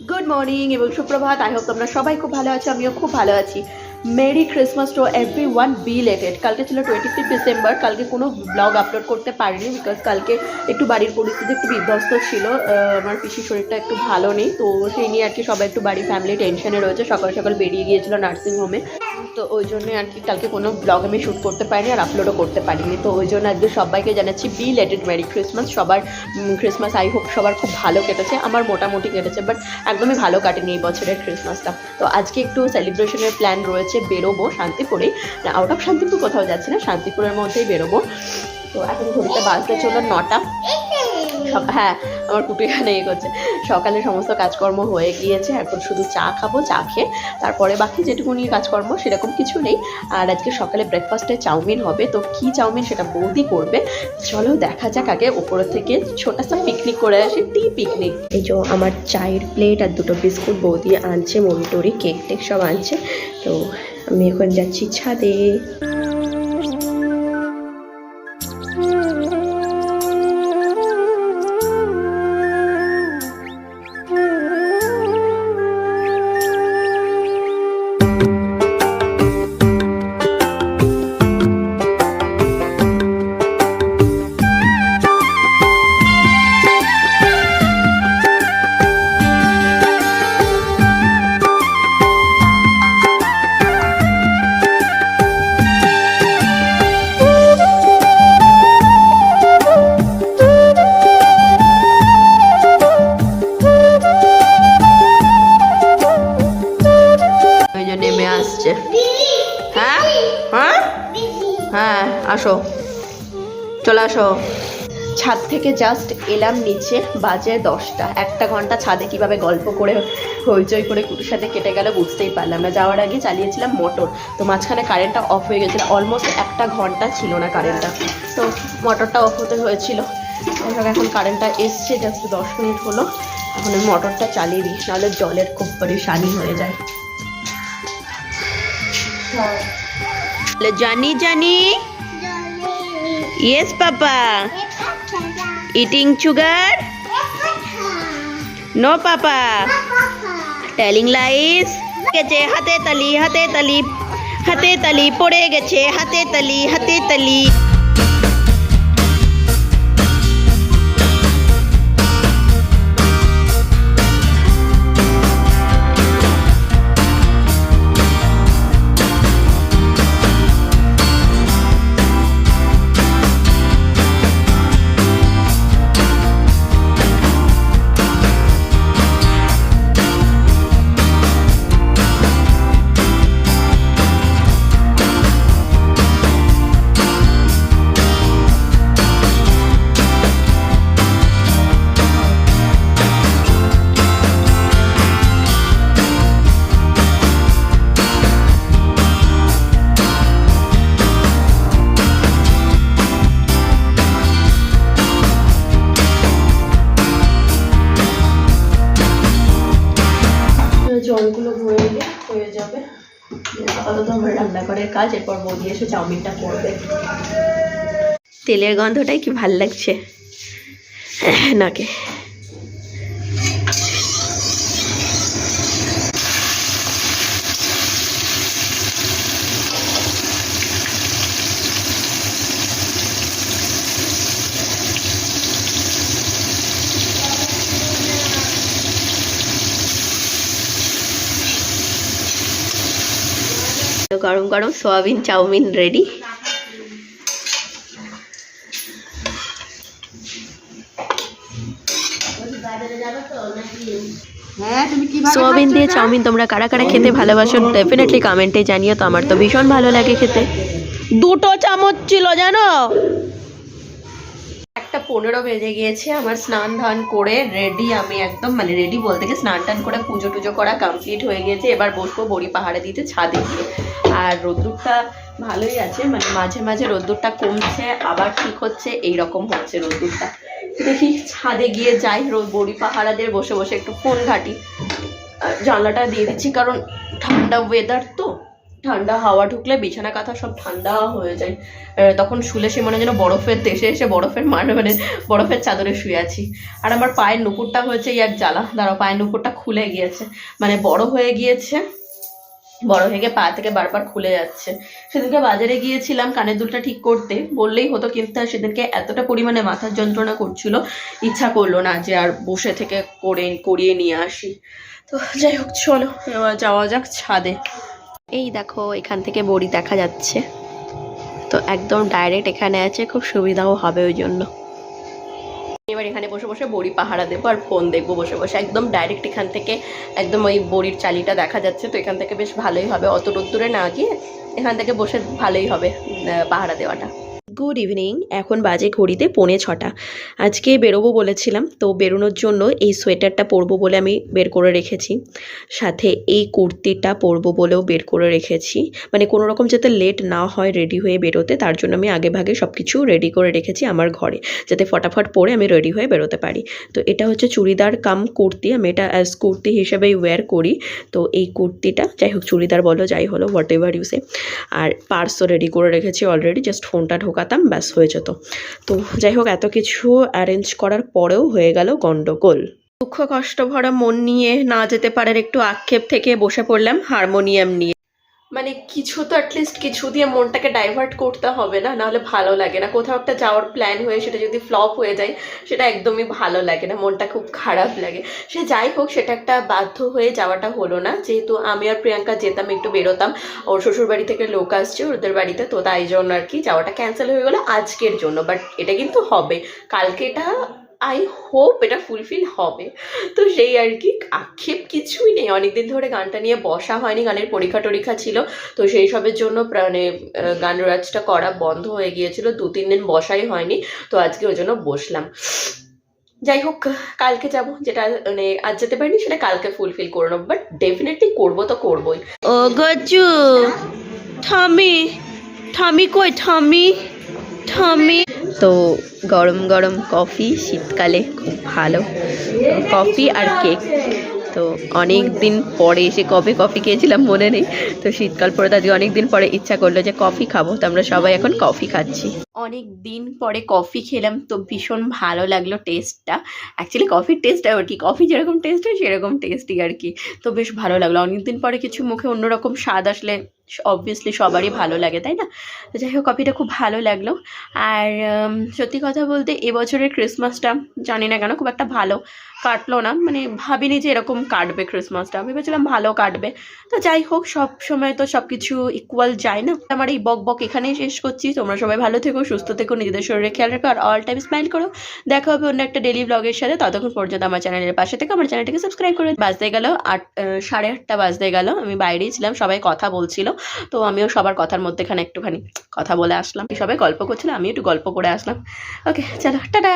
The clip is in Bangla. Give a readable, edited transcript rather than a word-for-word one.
গুড মর্নিং এবং সুপ্রভাত। আই হোপ তোমরা সবাই খুব ভালো আছো, আমিও খুব ভালো আছি। Merry Christmas to every one belated. কালকে ছিল 25 ডিসেম্বর। কালকে কোনো ব্লগ আপলোড করতে পারিনি বিকজ কালকে একটু বাড়ির পরিস্থিতি একটু বিধ্বস্ত ছিল। আমার পিসির শরীরটা একটু ভালো নেই, তো সেই নিয়ে আর কি সবাই একটু বাড়ি ফ্যামিলি টেনশনে রয়েছে। সকাল সকাল বেরিয়ে গিয়েছিল নার্সিংহোমে, তো ওই জন্যই আর কি কালকে কোনো ব্লগ আমি শ্যুট করতে পারিনি আর আপলোডও করতে পারিনি। তো ওই জন্য আজকে সবাইকে জানাচ্ছি বিলেটেড মেরি ক্রিসমাস। সবার ক্রিসমাস আই হোপ সবার খুব ভালো কেটেছে। আমার মোটামুটি কেটেছে, বাট একদমই ভালো কাটেনি এই বছরের ক্রিসমাসটা। তো আজকে একটু সেলিব্রেশনের প্ল্যান রয়েছে, বেরোবো শান্তিপুরেই, আউট অফ শান্তিপুর কোথাও যাচ্ছি না, শান্তিপুরের মধ্যেই বেরোবো। তো এখন ঘড়িতে বাজতে চলো 9টা। হ্যাঁ, আমার কুটু এখানে করছে। সকালে সমস্ত কাজকর্ম হয়ে গিয়েছে, এখন শুধু চা খাবো, চা খেয়ে তারপরে বাকি যেটুকুনি কাজকর্ম সেরকম কিছু নেই। আর আজকে সকালে ব্রেকফাস্টে চাউমিন হবে, তো কি চাউমিন সেটা বৌদি করবে। চলো দেখা যাক, আগে ওপর থেকে ছোটা পিকনিক করে আসি, টি পিকনিক। এই যে আমার চায়ের প্লেট আর দুটো বিস্কুট বৌদি আনছে, মরিটরি কেক টেক সব আনছে। তো আমি এখন যাচ্ছি ছাদে। হ্যাঁ হ্যাঁ হ্যাঁ, আসো, চলে আসো। ছাদ থেকে জাস্ট এলাম নিচে, বাজে 10টা। 1টা ঘন্টা ছাদে কিভাবে গল্প করে হইচই করে কুটির সাথে কেটে গেল বুঝতেই পারলাম না। যাওয়ার আগে চালিয়েছিলাম মোটর, তো মাঝখানে কারেন্টটা অফ হয়ে গেছিলো। অলমোস্ট 1টা ঘন্টা ছিল না কারেন্টটা, তো মোটরটা অফ হতে হয়েছিল। এখন কারেন্টটা এসছে, জাস্ট 10 মিনিট হলো। এখন আমি মোটরটা চালিয়ে দিই, নাহলে জলের খুব পরেশানি হয়ে যায়। জানি জানি, yes papa, eating sugar, no papa, telling lies, গেছে হাতে তালি হাতে তালি হাতে তালি পড়ে গেছে হাতে তালি হাতে তালি। জলগুলো ভরে নিলে হয়ে যাবে। আপাতত আমার রান্নাঘরের কাজ, এরপর বৌদি এসে চাউমিনটা করবে। তেলের গন্ধটাই কি ভাল লাগছে নাকে। গরম গরম সোয়াবিন চাউমিন রেডি। সোয়াবিন দিয়ে চাউমিন তোমরা কারা কারা খেতে ভালোবাসো ডেফিনেটলি কমেন্টে জানিও। তো আমার তো ভীষণ ভালো লাগে খেতে। 2টো চামচ ছিল জানো। 1:15 বেজে গিয়েছে। আমার স্নান ধান করে রেডি, আমি একদম মানে রেডি বলতে গিয়ে স্নান টান করে পুজো টুজো করা কমপ্লিট হয়ে গিয়েছে। এবার বসবো বড়ি পাহাড়ে দিতে ছাদে গিয়ে। আর রোদ্দুরটা ভালোই আছে, মানে মাঝে মাঝে রোদ্দুরটা কমছে আবার ঠিক হচ্ছে, এইরকম হচ্ছে রোদ্দুরটা। দেখি ছাদে গিয়ে যাই, বড়ি পাহাড়াদের বসে বসে একটু ফোন ঘাঁটি। জানলাটা দিয়ে দিচ্ছি কারণ ঠান্ডা ওয়েদার, তো ঠান্ডা হাওয়া ঢুকলে বিছানা কাঁথা সব ঠান্ডা হয়ে যায়। তখন শুলে সে মনে হয় যেন বরফের দেশে এসে বরফের মানে বরফের চাদরে শুয়ে আছি। আর আমার পায়ের নুপুরটা হয়েছে এক জ্বালা, দাঁড়াও, পায়ের নুপুরটা খুলে গিয়েছে, মানে বড় হয়ে গিয়েছে, বড় হয়ে গিয়ে পা থেকে বারবার খুলে যাচ্ছে। সেদিনকে বাজারে গিয়েছিলাম কানের দুলটা ঠিক করতে, বললেই হতো, কিন্তু সেদিনকে এতটা পরিমাণে মাথার যন্ত্রণা করছিল, ইচ্ছা করলো না যে আর বসে থেকে করিয়ে নিয়ে আসি। তো যাই হোক, চলো এবার যাওয়া যাক ছাদে। এই দেখো, এখান থেকে বড়ি দেখা যাচ্ছে, তো একদম ডাইরেক্ট এখানে আছে, খুব সুবিধাও হবে ওই জন্য। এবার এখানে বসে বসে বড়ি পাহারা দেবো আর ফোন দেখবো বসে বসে, একদম ডাইরেক্ট এখান থেকে একদম ওই বড়ির চালিটা দেখা যাচ্ছে, তো এখান থেকে বেশ ভালোই হবে, অত রোদ্দুরে না গিয়ে এখান থেকে বসে ভালোই হবে পাহারা দেওয়াটা। গুড ইভিনিং, এখন বাজে ঘড়িতে 5:45। আজকে বেরোবো বলেছিলাম, তো বেরোনোর জন্য এই সোয়েটারটা পরবো বলে আমি বের করে রেখেছি, সাথে এই কুর্তিটা পরবো বলেও বের করে রেখেছি, মানে কোনো রকম যাতে লেট না হয় রেডি হয়ে বেরোতে, তার জন্য আমি আগে ভাগে সব কিছু রেডি করে রেখেছি আমার ঘরে, যাতে ফটাফট পরে আমি রেডি হয়ে বেরোতে পারি। তো এটা হচ্ছে চুড়িদার কাম কুর্তি, আমি এটা অ্যাজ কুর্তি হিসেবেই ওয়্যার করি। তো এই কুর্তিটা, যাই হোক চুড়িদার বলো যাই হলো, হোয়াট এভার ইউসে, আর পার্সও রেডি করে রেখেছি অলরেডি, জাস্ট ফোনটা ঢোকাতাম ব্যাস হয়ে যেত। তো যাই হোক, এত কিছু অ্যারেঞ্জ করার পরেও হয়ে গেল গন্ডগোল। দুঃখ কষ্ট ভরা মন নিয়ে না যেতে পারার একটু আক্ষেপ থেকে বসে পড়লাম হারমোনিয়াম নিয়ে। মানে কিছু তো অ্যাটলিস্ট কিছু দিয়ে মনটাকে ডাইভার্ট করতে হবে না, নাহলে ভালো লাগে না। কোথাও একটা যাওয়ার প্ল্যান হয়ে সেটা যদি ফ্লপ হয়ে যায়, সেটা একদমই ভালো লাগে না, মনটা খুব খারাপ লাগে। সে যাই হোক, সেটা একটা বাধ্য হয়ে যাওয়াটা হলো না, যেহেতু আমি আর প্রিয়াঙ্কা যেতাম, একটু বেরোতাম, ওর শ্বশুর বাড়ি থেকে লোক আসছে ওদের বাড়িতে, তো তাই জন্য আর কি যাওয়াটা ক্যান্সেল হয়ে গেলো আজকের জন্য। বাট এটা কিন্তু হবে কালকে, এটা আই হোপ এটা ফুলফিল হবে। তো সেই আর কি, আক্ষেপ কিছুই নেই, অনেকদিন ধরে গানটা নিয়ে বসা হয়নি, গানের পরীক্ষা টরীক্ষা ছিল, তো সেই সবের জন্য মানে গান রাজটা করা বন্ধ হয়ে গিয়েছিল, 2-3 দিন বসাই হয়নি, তো আজকে ওই জন্য বসলাম। যাই হোক, কালকে যাব, যেটা মানে আজ যেতে পারিনি সেটা কালকে ফুলফিল করে নেবো, বাট ডেফিনেটলি করবো তো করবোই। ও গজ্জু, ঠামি ঠামি কই, ঠামি ঠামি। তো গরম গরম কফি, শীতকালে খুব ভালো কফি আর কেক। তো অনেক দিন পরে এসে কবে কফি খেয়েছিলাম মনে নেই, তো শীতকাল পরে আজকে অনেক দিন পরে ইচ্ছা করলো যে কফি খাবো, তো আমরা সবাই এখন কফি খাচ্ছি। অনেক দিন পরে কফি খেলাম, তো ভীষণ ভালো লাগলো টেস্টটা। অ্যাকচুয়ালি কফির টেস্ট আর কি, কফি যেরকম টেস্ট হয় সেরকম টেস্টই আর কি, তো বেশ ভালো লাগলো। অনেকদিন পরে কিছু মুখে অন্যরকম স্বাদ আসলে অবভিয়াসলি সবারই ভালো লাগে, তাই না? তো যাই হোক, কফিটা খুব ভালো লাগলো। আর সত্যি কথা বলতে এবছরের ক্রিসমাসটা জানি না কেন খুব একটা ভালো কাটলো না, মানে ভাবিনি যে এরকম কাটবে ক্রিসমাসটা, ভেবেছিলাম ভালো কাটবে। তো যাই হোক, সব সময় তো সব কিছু ইকুয়াল যায় না। আমার এই বক বক এখানেই শেষ করছি। তোমরা সবাই ভালো থেকো, সুস্থ থেকো, নিজেদের শরীরে খেয়াল রাখো, আর অল টাইম স্মাইল করো। দেখা হবে অন্য একটা ডেলি ব্লগের সাথে, ততক্ষণ পর্যন্ত আমার চ্যানেলের পাশে থেকে আমার চ্যানেলটাকে সাবস্ক্রাইব করে। বাজতে গেল 8:30 বাজতে গেল, আমি বাইরেই ছিলাম, সবাই কথা বলছিল, তো আমিও সবার কথার মধ্যেখানে একটুখানি কথা বলে আসলাম। সবাই গল্প করছিল, আমি একটু গল্প করে আসলাম। ওকে, চলো, টাটা।